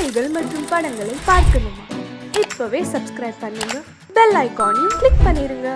செய்திகள் மற்றும் படங்களை பார்க்கணுமா? இப்பவே சப்ஸ்கிரைப் பண்ணுங்க, பெல் ஐகானையும் கிளிக் பண்ணிருங்க.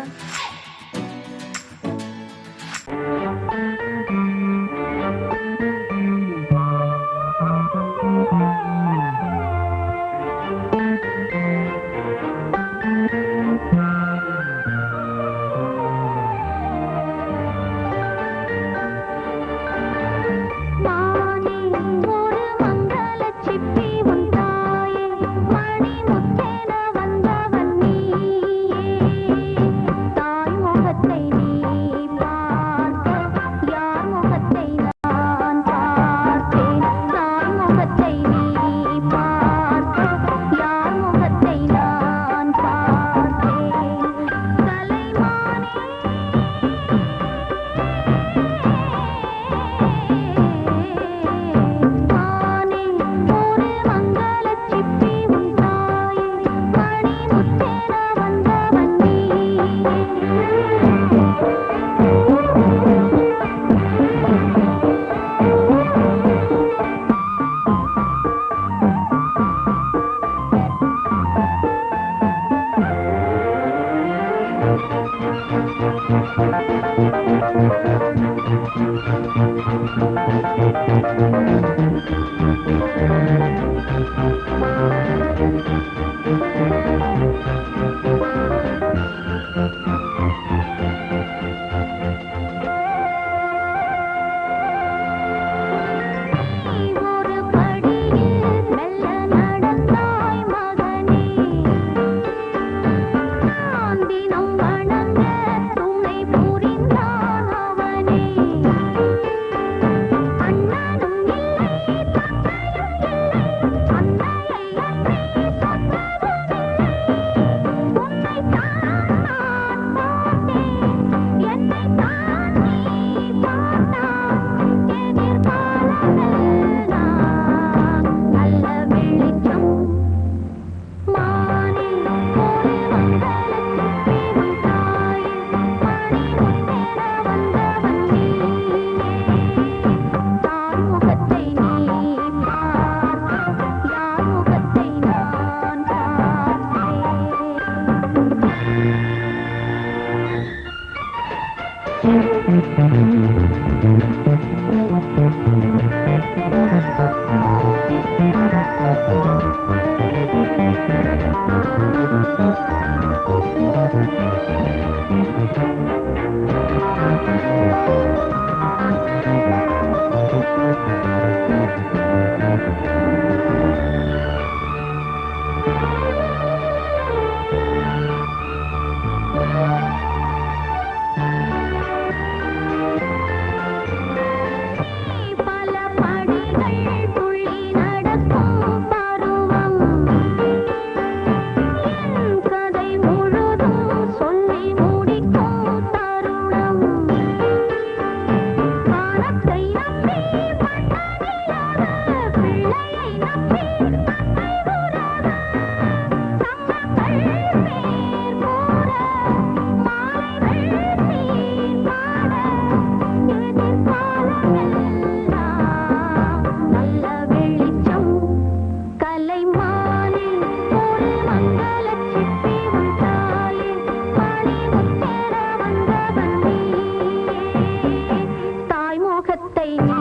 தாய் முகத்தை நீ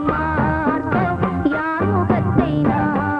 பார்க்க யார் முகத்தை நான்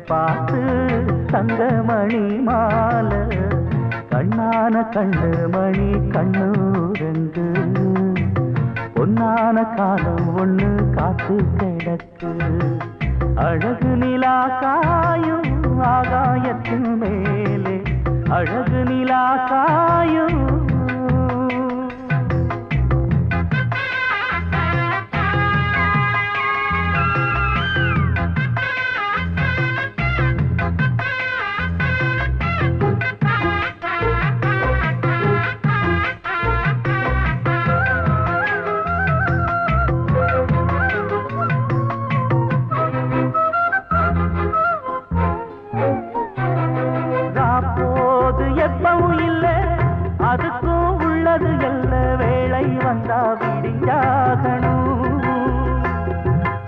பார்த்து தங்கமணி மாலை கண்ணான கண்ணு மணி கண்ணூரங்கு பொன்னான காலம் ஒண்ணு காத்து கிடக்கு அழகு நிலா காயும் ஆகாயத்தின் மேலே அழகு நிலா காயும் அதுக்கும் உள்ளது எல்ல வேளை வந்தா விடிஞ்சாகணும்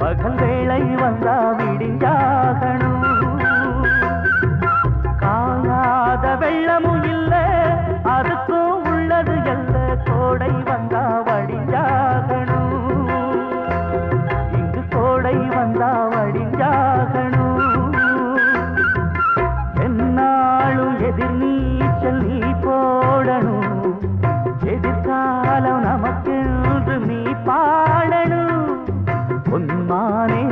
பகல் வேளை வந்தா விடிஞ்சாகணும் காணாத வெள்ளமும் இல்ல அதுக்கும் உள்ளது எல்ல கோடை வந்தா வடிஞ்சாகணும் இங்கு கோடை வந்தா வடிஞ்சாகணும் என்னாலும் எதிர் நீச்சல் நீ போடணும் எதிர்காலம் நமக்கென்று நீ பாடணும் உன்மானே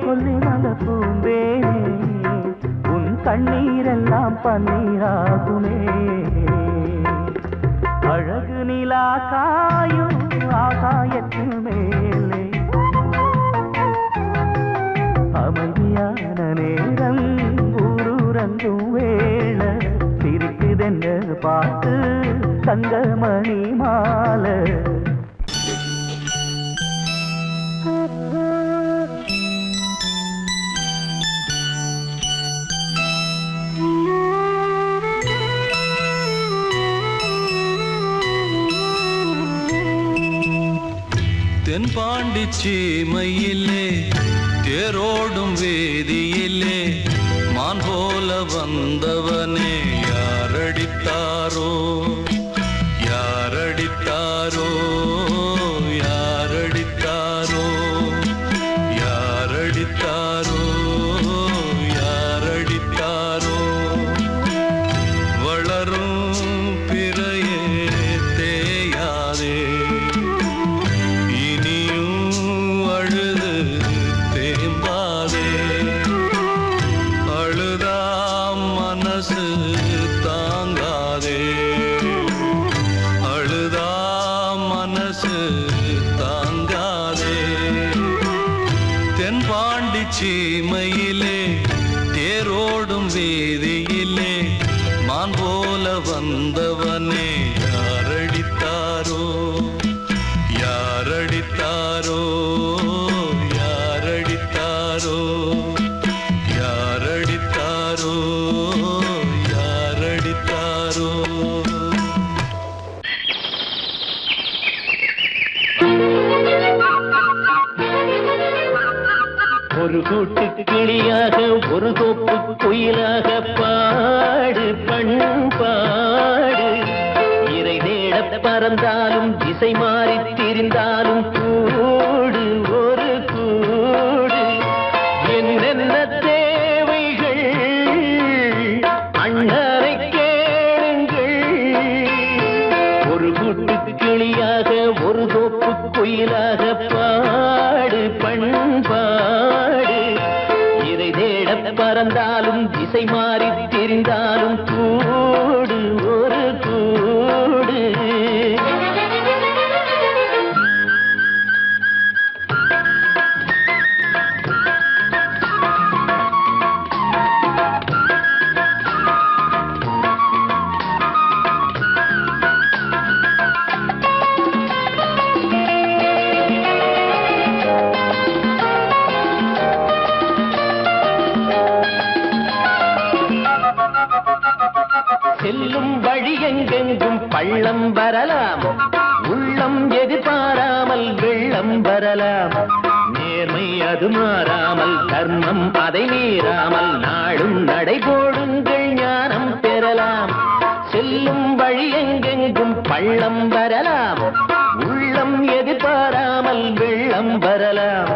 கொல்லிமல பூந்தேனே உன் கண்ணீரெல்லாம் பன்னீராகுமே அழகு நிலா காயும் ஆகாயத்தின் மேலே அமைதியான நேரம் ஊரூரங்கும் வேளை சிரிக்குதென்ன பார்த்து தங்கமணி மாலை தென்பாண்டி சீமையிலே தேரோடும் வேதியிலே மான் போல வந்தவனே யாரடித்தாரோ யாரடித்தாரோ யாரடித்தாரோ யாரடித்தாரோ யாரடித்தாரோ வளரும் பிறையே தேயாதே இனியும் அழுது தேம்பாதே அழுதா மனசு தாங்காதே அழுதா மனசு தாங்காதே தென்பாண்டி சீமையிலே தேரோடும் வீதியிலே மான் போல வந்தவனே யாரடித்தாரோ யாரடித்தாரோ யாரடித்தாரோ யாரடித்தாரோ யாரடித்தாரோ ஒரு கூட்டு கிளியாக ஒரு தோப்பு குயிலாக பாடு பண்பாடு இறை தேட பறந்தாலும் திசை மாறி திரிந்தாலும் கூடு ஒரு கூடு என்னென்ன தேவைகள் அண்ணரை கேளுங்கள் ஒரு கூட்டு கிளியாக ஒரு தோப்பு குயிலாக பாடு பண்பாடு இறை தேட பறந்தாலும் திசை மாறி திரிந்தாலும் கூடு ஒரு கூடு செல்லும் வழி எங்கெங்கும் பள்ளம் வரலாம் உள்ளம் எதிர்பாராமல் வெள்ளம் வரலாம் நேர்மை அது மாறாமல் தர்மம் அதை மீறாமல் நாடும் நடைபோடுங்கள் ஞானம் பெறலாம் செல்லும் வழி எங்கெங்கும் பள்ளம் வரலாம் உள்ளம் எதிர்பாராமல் வெள்ளம் வரலாம்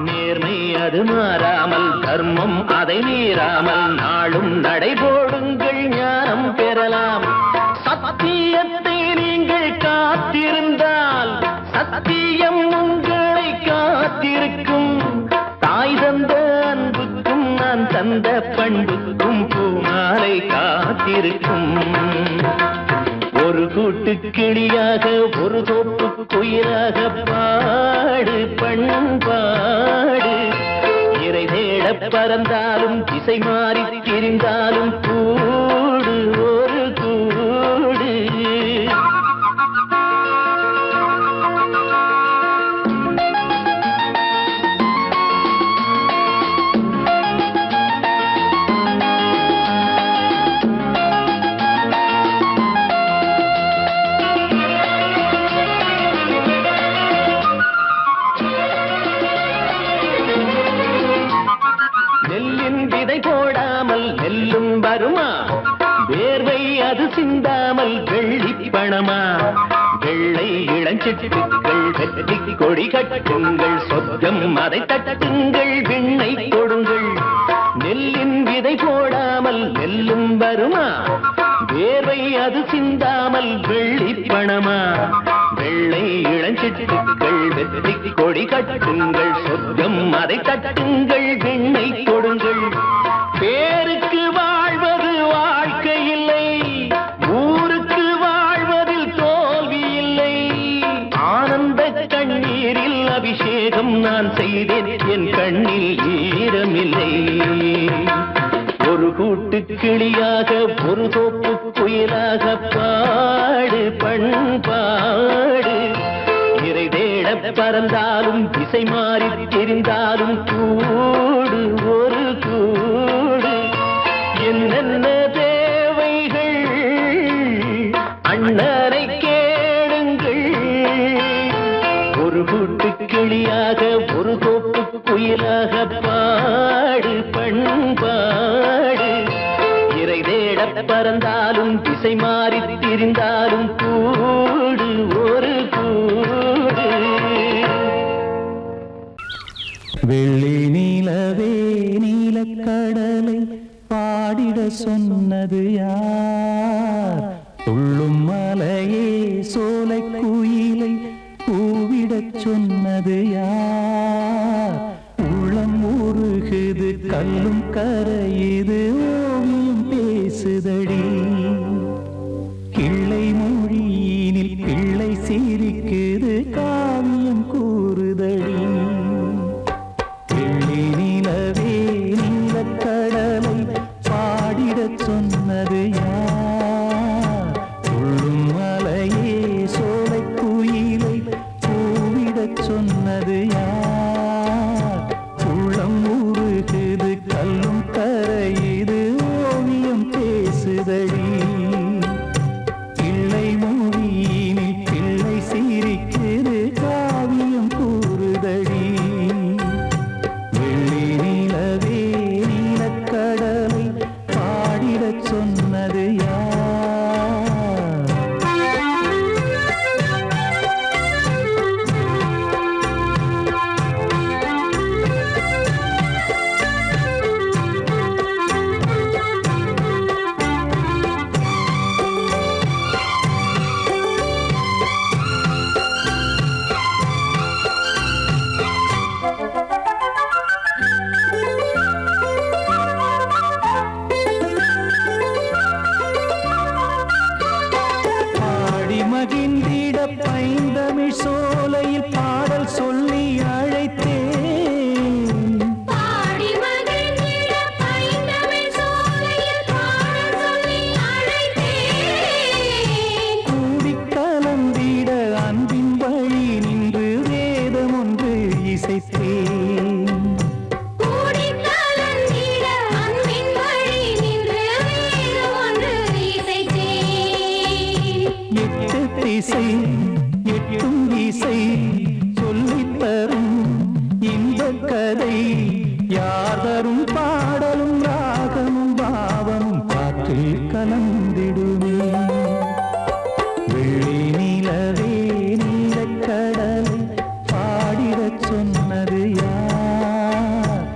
நேர்மை அது அது மாறாமல் தர்மம் அதை மீறாமல் நாளும் நடைபோடுங்கள் ஞானம் பெறலாம் சத்தியத்தை நீங்கள் காத்திருந்தால் சத்தியம் உங்களை காத்திருக்கும் தாய் தந்த அன்புக்கும் நான் தந்த பண்புக்கும் பூமாலை காத்திருக்கும் ஒரு கூட்டு கிளியாக ஒரு தோப்பு குயிலாக பாடு பண்பாடு இறை தேட பறந்தாலும் திசை மாறி திரிந்தாலும் கூடு ஒரு கூடு போடாமல் நெல்லும் வருமா வேர்வை அது சிந்தாமல் வெள்ளி பணமா வெள்ளை இளஞ்சிட்டுக்கள் வெற்றி கொடி கட்டுங்கள் சொர்க்கம் அதை தட்டுங்கள் விண்ணை கொடுங்கள் நெல்லின் விதை போடாமல் நெல்லும் வருமா வேர்வை அது சிந்தாமல் வெள்ளி பணமா வெள்ளை இளஞ்சிட்டுக்கள் வெற்றி கொடி கட்டுங்கள் சொர்க்கம் அதை தட்டுங்கள் விண்ணை கொடுங்கள் பேருக்கு வாழ்வது வாழ்க்கை இல்லை ஊருக்கு வாழ்வதில் தோல்வி இல்லை ஆனந்த கண்ணீரில் அபிஷேகம் நான் செய்தேன் என் கண்ணில் ஈரமில்லை ஒரு கூட்டு கிளியாக ஒரு தோப்பு குயிலாக பாடு பண்பாடு இறை தேட பறந்தாலும் திசை மாறி தெரிந்தாலும் கூடு ஒரு கூடு என்னென்ன தேவைகள் அண்ணனை கேளுங்கள் ஒரு கூட்டு கிளியாக ஒரு தோப்பு குயிலாக பாடு பண்பாடு இறை தேட பறந்தாலும் திசை மாறி திரிந்தாலும் கூடு ஒரு கூடு வெள்ளி நீலவே நீலக்கடலை பாடிட சொன்னது யார் துள்ளும் மலையே சோலை குயிலை கூவிடச் சொன்னது யார் உள்ளம் உருகுது கல்லும் கரையுது ஓவியம் பேசுதடி கிள்ளை மொழியினில் பிள்ளை சிரிக்குது காவியம் கூறுதடி வெள்ளி நிலவே நீலக்கடலை பாடிடச் சொன்னது யார் துள்ளும் மலையே சோலை குயிலை கூவிடச் சொன்னது யார் உள்ளம் உருகுது கல்லும் கரையுது ஓவியம் பேசுதடி கிள்ளை மொழியினில் பிள்ளை சிரிக்குது காவியம் கூறுதடி வெள்ளி நிலவே நீலக்கடலை பாடிடச் சொன்னது யார் மகிழ்ந்திட பைந்தமிழ் சோலையில் பாடல் சொல்லி அழைத்தேன் பாடி மகிழ்ந்திட பைந்தமிழ் சோலையில் பாடல் சொல்லி அழைத்தேன் கூடி கலந்திட அன்பின் வழி நின்று வேதம் ஒன்று இசைத்தேன் கூடி கலந்திட அன்பின் வழி நின்று வேதம் ஒன்று இசைத்தேன் எட்டு திசை எட்டும் இசை சொல்லித் தரும் இந்த கதை யார் தரும் பாடலும் ராகமும் பாவமும் காற்றில் கலந்திடுமே வெள்ளி நிலவே நீலக்கடலை பாடிடச் சொன்னது யார்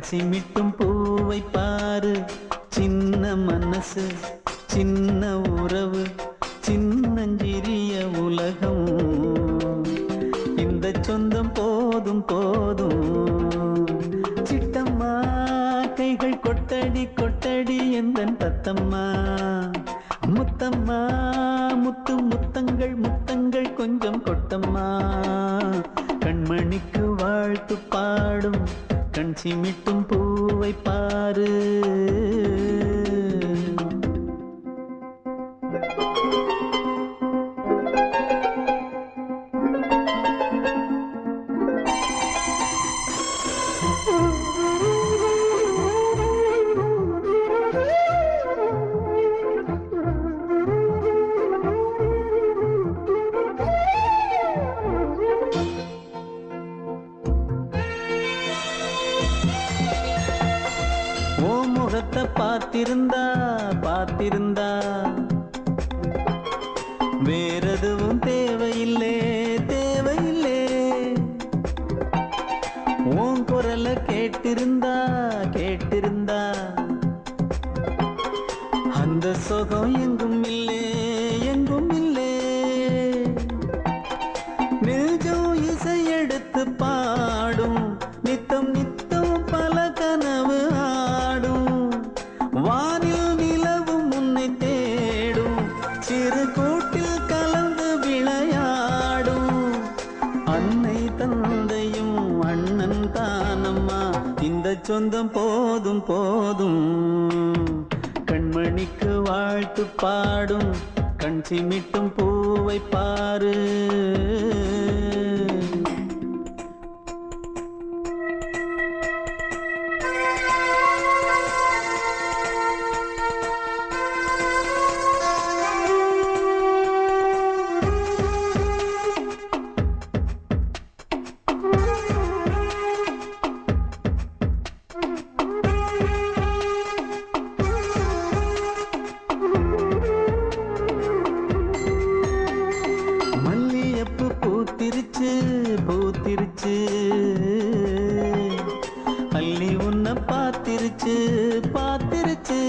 சிமிட்டும் பூவை பாரு, சின்ன மனசு சின்ன உறவு சின்னஞ்சிறிய உலகம். இந்த சொந்தம் போதும் போதும். சிட்டம்மா கைகள் கொட்டடி கொட்டடி எந்தன் தத்தம்மா. முத்தம்மா முத்து முத்தங்கள் முத்தங்கள் கொஞ்சம் கொட்டம்மா. கண்மணிக்கு வாழ்த்து பாடும் கண் சிமிட்டும் பூவை பாரு. பார்த்திருந்தா பார்த்திருந்தா வேறெதுவும் தேவையில்லை தேவையில்லை. உன் குரல கேட்டிருந்தா கேட்டிருந்தா அந்த சுகம் எங்கும் இல்லை எங்கும் இல்லை. நெஞ்சம் இசை எடுத்து பாடும் நித்தம் நித்தம் பல கனவு ஆடும். வானில் நிலவும் உன்னை தேடும் சிறு கூட்டில் கலந்து விளையாடும். அன்னை தந்தையும் அண்ணன் தானம்மா, இந்த சொந்தம் போதும் போதும். கண்மணிக்கு வாழ்த்து பாடும் கண் சிமிட்டும் பூவை பாரு. பூத்திருச்சு பூத்திருச்சு அள்ளி உன்னை பார்த்திருச்சு பார்த்திருச்சு.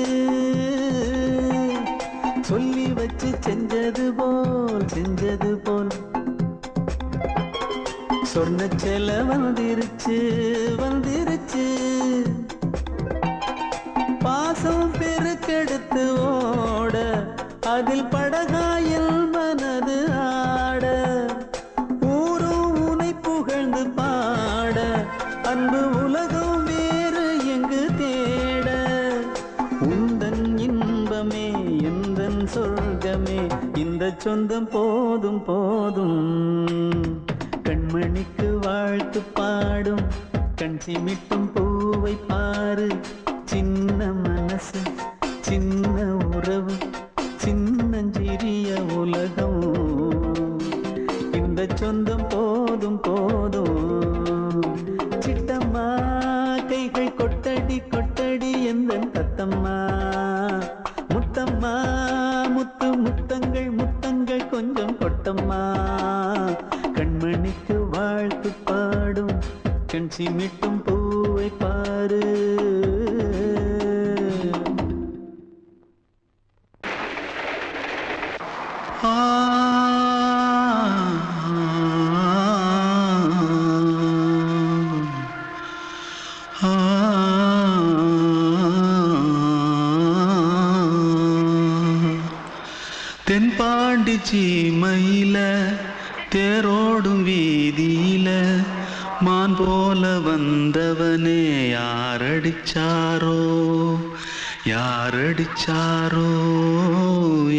சொல்லி வச்சு செஞ்சது போல் சொன்ன செல வந்துருச்சு வந்துருச்சு. பாசம் பெருக்கெடுத்து ஓட அதில் படகாயில் மனது ஆட. ஊரும் உனை புகழ்ந்து பாட அன்பு உலகம் வேறு எங்கு தேட. உந்தன் இன்பமே எந்தன் சொர்க்கமே, இந்த சொந்தம் போதும் போதும். கண்மணிக்கு வாழ்த்து பாடும் கண் சிமிட்டும் பூவை பாரு. சின்ன மனசு சின்ன உறவு சின்னஞ்சிறிய உலகம். இந்த சொந்தம் போதும் போதும். சிட்டம்மா கைகள் கொட்டடி கொட்டடி எந்தன் தத்தம்மா. முத்தம்மா முத்து முத்தங்கள் முத்தங்கள் கொஞ்சம் கொட்டம்மா. கண்மணிக்கு வாழ்த்து பாடும் கண் சிமிட்டும் பூவை பாரு. தென்பாண்டி சீமையில தேரோடும் வீதியில மான் போல வந்தவனே யாரடிச்சாரோ யாரடிச்சாரோ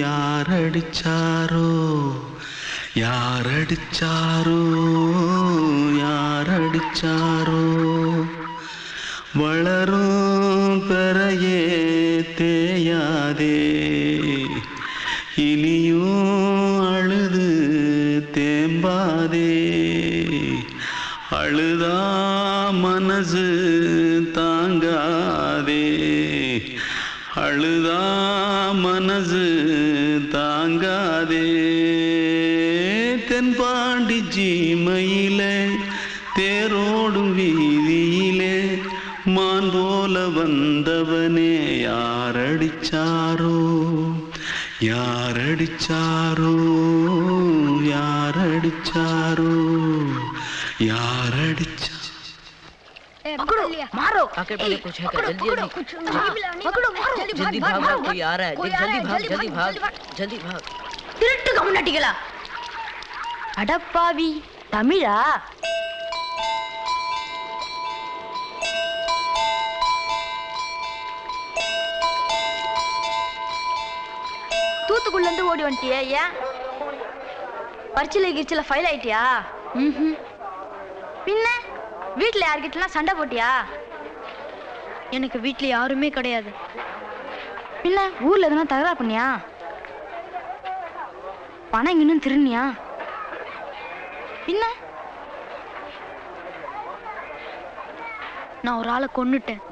யாரடிச்சாரோ யாரடிச்சாரோ யாரடிச்சாரோ. வளரும் பெறையே தேயாதே இனியும் அழுது தேம்பாதே. அழுதா மனசு தாங்காதே அழுதா மனசு தாங்காதே. தென்பாண்டி சீமையிலே தேரோடும் வீதியிலே மான் போல வந்தவனே யாரடிச்சாரோ யாரடிச்சாரோ யாரடிச்சாரோ யாரடிச்சா पकड़ो मारो आके पहले कुछ है क्या जल्दी जल्दी पकड़ो मारो जल्दी भाग भाग कोई आ रहा है जल्दी भाग जल्दी भाग திருட்டு கம்னாட்டிகளா அடப்பாவி தமிழா தூத்துக்குள்ள இருந்து ஓடி வந்துட்டியா ஏன் பரிச்சையில கிரிச்சில ஃபைல் ஆயிட்டியா பின்ன வீட்ல யார்கிட்டலாம் சண்டை போட்டியா எனக்கு வீட்ல யாருமே கிடையாது பின்ன ஊர்ல எதுனா தகராறு பண்ணியா பணம் இன்னும் திருநியா பின்ன நான் ஒரு ஆளை கொன்னுட்டேன்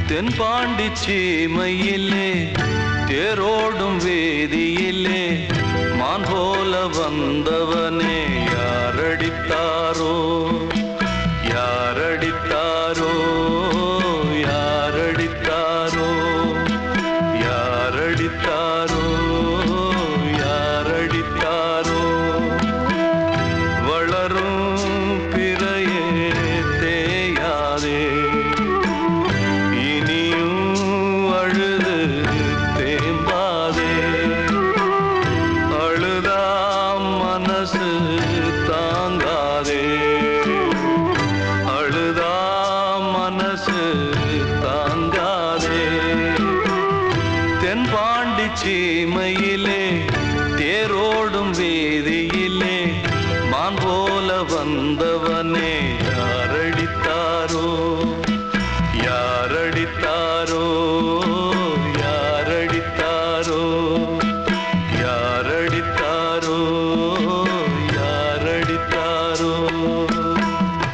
தென்பாண்டி சீமையிலே தேரோடும் வேதியிலே மான் போல வந்தவனே யாரடித்தாரோ யாரடித்தாரோ யாரடித்தாரோ யாரடித்தாரோ யாரடித்தாரோ வளரும் பிறையே தேயாதே தேம்பாதே அழுதாம் மனசு